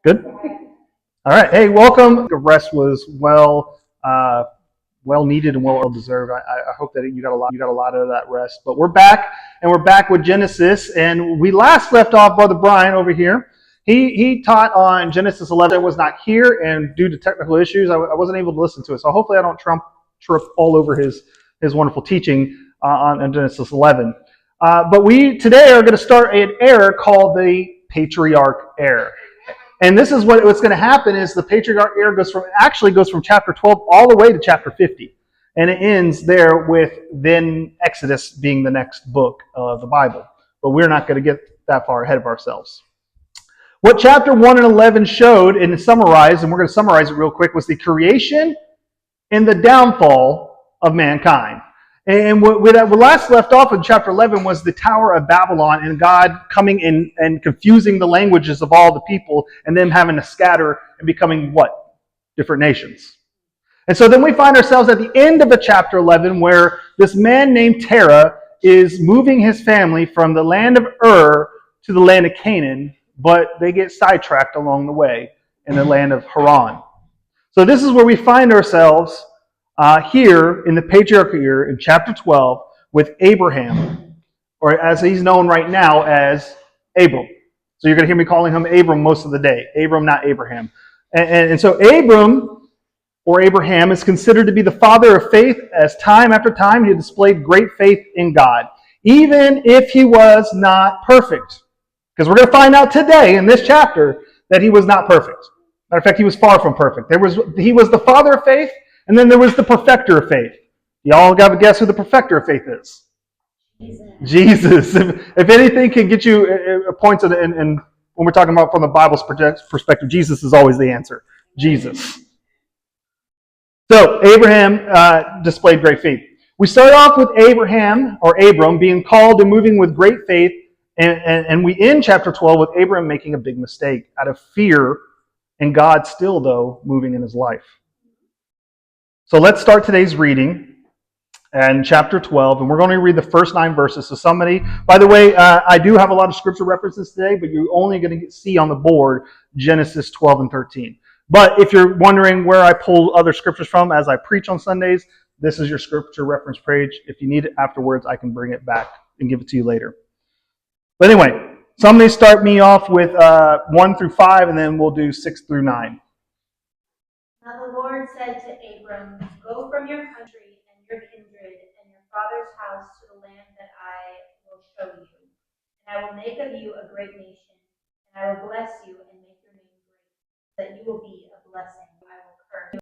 Good? All right. Hey, welcome. The rest was well needed and well deserved. I hope that you got a lot of that rest. But we're back, and we're back with Genesis. And we last left off Brother Brian over here. He taught on Genesis 11. I was not here, and due to technical issues, I wasn't able to listen to it. So hopefully I don't trip all over his wonderful teaching on Genesis 11. But we today are going to start an error called the patriarch error. And this is what's going to happen is the patriarch era goes from chapter 12 all the way to chapter 50. And it ends there with then Exodus being the next book of the Bible. But we're not going to get that far ahead of ourselves. What chapter 1 and 11 showed and summarized, and we're going to summarize it real quick, was the creation and the downfall of mankind. And what we last left off in chapter 11 was the Tower of Babylon and God coming in and confusing the languages of all the people and them having to scatter and becoming what? Different nations. And so then we find ourselves at the end of the chapter 11 where this man named Terah is moving his family from the land of Ur to the land of Canaan, but they get sidetracked along the way in the land of Haran. So this is where we find ourselves here in the patriarchal era in chapter 12 with Abraham, or as he's known right now as Abram. So you're going to hear me calling him Abram most of the day. Abram, not Abraham. And so Abram, or Abraham, is considered to be the father of faith as time after time he displayed great faith in God, even if he was not perfect. Because we're going to find out today in this chapter that he was not perfect. Matter of fact, he was far from perfect. He was the father of faith, and then there was the perfecter of faith. Y'all got to guess who the perfecter of faith is? Jesus. If anything can get you points and when we're talking about from the Bible's perspective, Jesus is always the answer. Jesus. So Abraham displayed great faith. We start off with Abraham, or Abram, being called and moving with great faith, and we end chapter 12 with Abraham making a big mistake out of fear, and God still, though, moving in his life. So let's start today's reading in chapter 12, and we're going to read the first 9 verses. So somebody, by the way, I do have a lot of scripture references today, but you're only going to see on the board Genesis 12 and 13. But if you're wondering where I pull other scriptures from as I preach on Sundays, this is your scripture reference page. If you need it afterwards, I can bring it back and give it to you later. But anyway, somebody start me off with 1 through 5, and then we'll do 6 through 9. Now the Lord said to Abram, "Go from your country and your kindred and your father's house to the land that I will show you. And I will make of you a great nation, and I will bless you and make your name great, so that you will be a blessing.